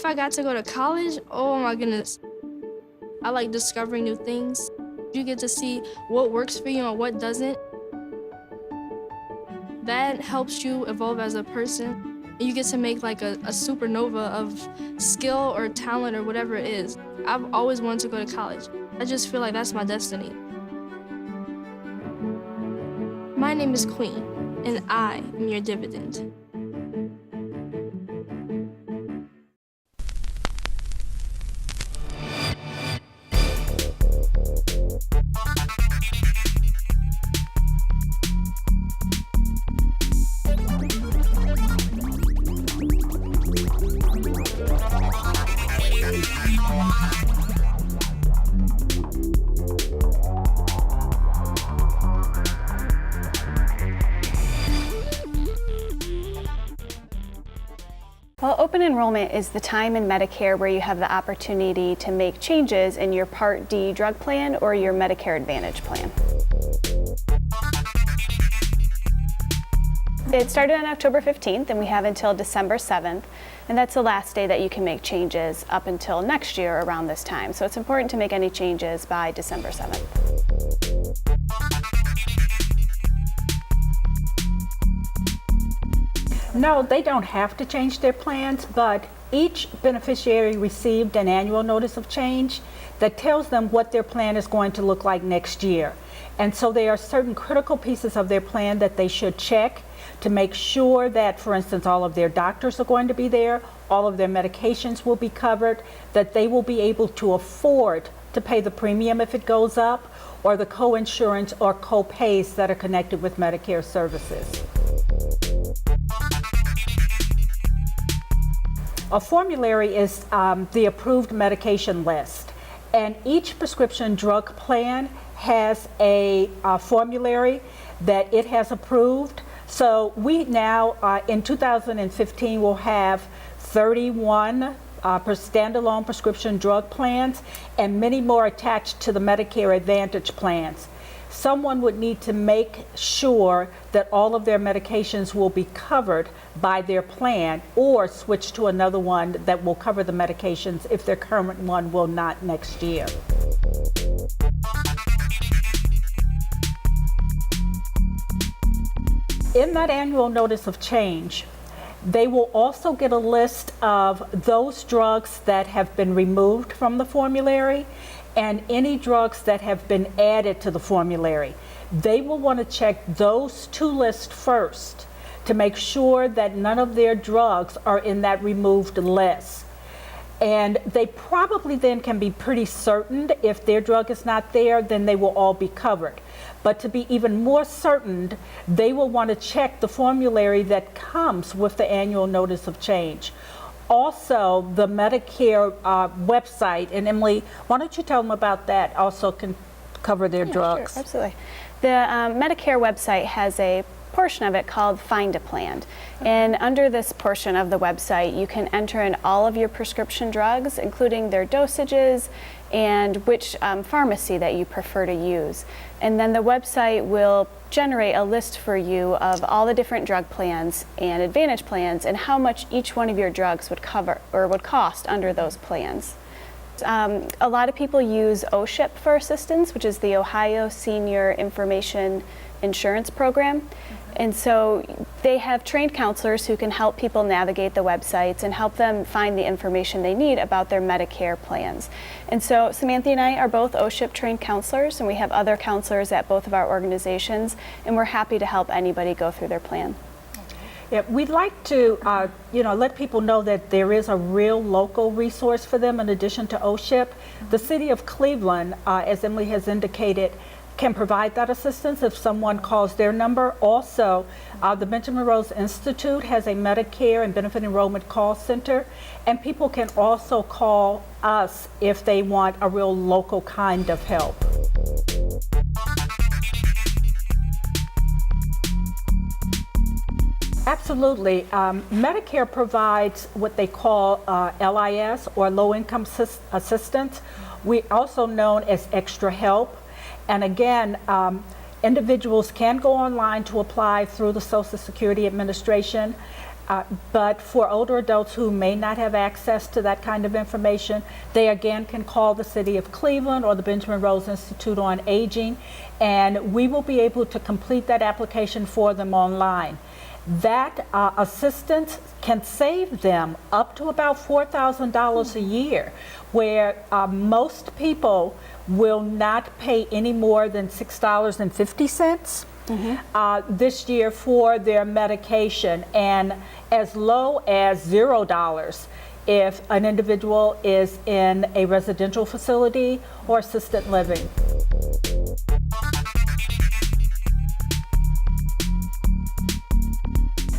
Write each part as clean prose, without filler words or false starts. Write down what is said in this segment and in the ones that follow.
If I got to go to college, oh my goodness. I like discovering new things. You get to see what works for you and what doesn't. That helps you evolve as a person. You get to make like a supernova of skill or talent or whatever it is. I've always wanted to go to college. I just feel like that's my destiny. My name is Queen, and I am your dividend. Well, open enrollment is the time in Medicare where you have the opportunity to make changes in your Part D drug plan or your Medicare Advantage plan. It started on October 15th and we have until December 7th, and that's the last day that you can make changes up until next year around this time. So it's important to make any changes by December 7th. No, they don't have to change their plans, but each beneficiary received an annual notice of change that tells them what their plan is going to look like next year. And so there are certain critical pieces of their plan that they should check to make sure that, for instance, all of their doctors are going to be there, all of their medications will be covered, that they will be able to afford to pay the premium if it goes up, or the co-insurance or co-pays that are connected with Medicare services. A formulary is the approved medication list, and each prescription drug plan has a formulary that it has approved. So we now, in 2015, will have 31 standalone prescription drug plans and many more attached to the Medicare Advantage plans. Someone would need to make sure that all of their medications will be covered by their plan, or switch to another one that will cover the medications if their current one will not next year. In that annual notice of change, they will also get a list of those drugs that have been removed from the formulary and any drugs that have been added to the formulary. They will want to check those two lists first to make sure that none of their drugs are in that removed list. And they probably then can be pretty certain if their drug is not there, then they will all be covered. But to be even more certain, they will want to check the formulary that comes with the annual notice of change. Also, the Medicare website, and Emily, why don't you tell them about that, also can cover their drugs. Sure, absolutely. The Medicare website has a portion of it called Find a Plan. And under this portion of the website, you can enter in all of your prescription drugs, including their dosages and which pharmacy that you prefer to use. And then the website will generate a list for you of all the different drug plans and Advantage plans and how much each one of your drugs would cover or would cost under those plans. A lot of people use OSHIP for assistance, which is the Ohio Senior Information Insurance Program. And so they have trained counselors who can help people navigate the websites and help them find the information they need about their Medicare plans. And so Semanthie and I are both OSHIP trained counselors, and we have other counselors at both of our organizations, and we're happy to help anybody go through their plan. Yeah, we'd like to let people know that there is a real local resource for them in addition to OSHIP. The City of Cleveland, as Emily has indicated, can provide that assistance if someone calls their number. Also, the Benjaminr Rose Institute has a Medicare and benefit enrollment call center, and people can also call us if they want a real local kind of help. Absolutely. Medicare provides what they call LIS, or low income assistance, also known as extra help. And again, individuals can go online to apply through the Social Security Administration. But for older adults who may not have access to that kind of information, they again can call the City of Cleveland or the Benjaminr Rose Institute on Aging, and we will be able to complete that application for them online. That assistance can save them up to about $4,000 a year, where most people will not pay any more than $6.50 this year for their medication, and as low as $0 if an individual is in a residential facility or assisted living.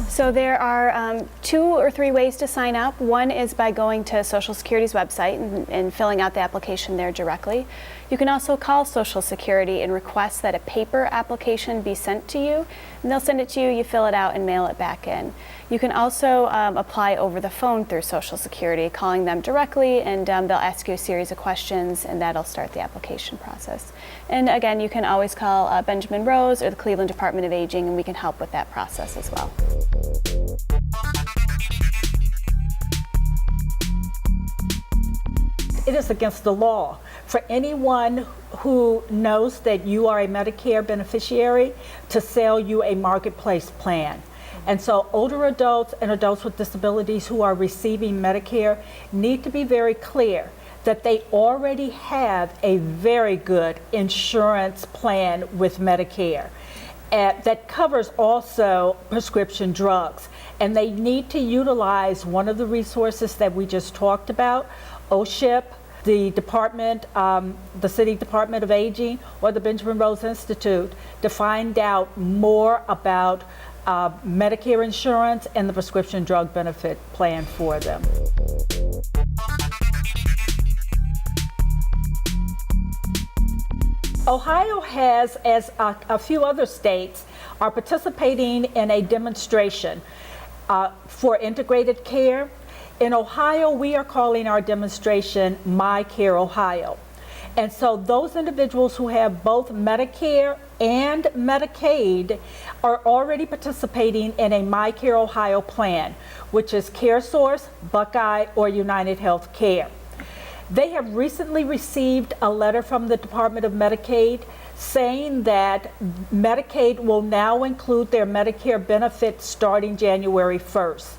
So there are 2 or 3 ways to sign up. One is by going to Social Security's website and filling out the application there directly. You can also call Social Security and request that a paper application be sent to you, and they'll send it to you, you fill it out and mail it back in. You can also apply over the phone through Social Security, calling them directly, and they'll ask you a series of questions, and that'll start the application process. And again, you can always call Benjaminr Rose or the Cleveland Department of Aging, and we can help with that process as well. It is against the law for anyone who knows that you are a Medicare beneficiary to sell you a marketplace plan. And so older adults and adults with disabilities who are receiving Medicare need to be very clear that they already have a very good insurance plan with Medicare that covers also prescription drugs. And they need to utilize one of the resources that we just talked about, OSHIP, the department, the City Department of Aging, or the Benjaminr Rose Institute to find out more about Medicare insurance and the prescription drug benefit plan for them. Ohio has, as a few other states, are participating in a demonstration for integrated care. In Ohio, we are calling our demonstration My Care Ohio. And so those individuals who have both Medicare and Medicaid are already participating in a My Care Ohio plan, which is CareSource, Buckeye, or United Health Care. They have recently received a letter from the Department of Medicaid saying that Medicaid will now include their Medicare benefits starting January 1st.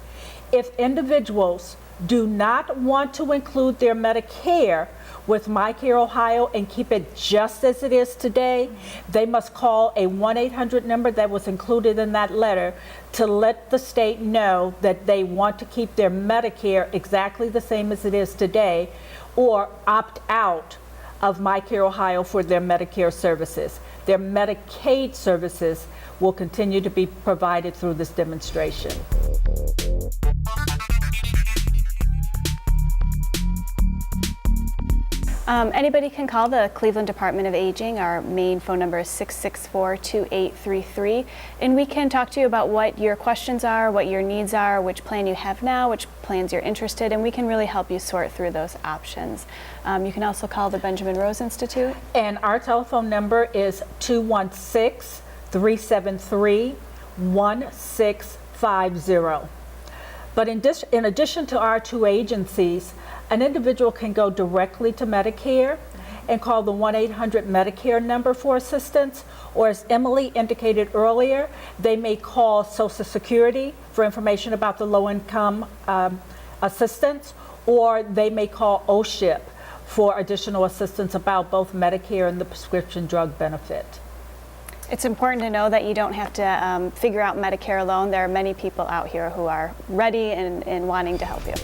If individuals do not want to include their Medicare with My Care Ohio and keep it just as it is today, they must call a 1-800 number that was included in that letter to let the state know that they want to keep their Medicare exactly the same as it is today, or opt out of My Care Ohio for their Medicare services. Their Medicaid services will continue to be provided through this demonstration. Anybody can call the Cleveland Department of Aging. Our main phone number is 664-2833, and we can talk to you about what your questions are, what your needs are, which plan you have now, which plans you're interested in. We can really help you sort through those options. You can also call the Benjaminr Rose Institute. And our telephone number is 216-373-1650. But in addition to our 2 agencies, an individual can go directly to Medicare and call the 1-800 Medicare number for assistance, or as Emily indicated earlier, they may call Social Security for information about the low-income assistance, or they may call OSHIP for additional assistance about both Medicare and the prescription drug benefit. It's important to know that you don't have to figure out Medicare alone. There are many people out here who are ready and wanting to help you.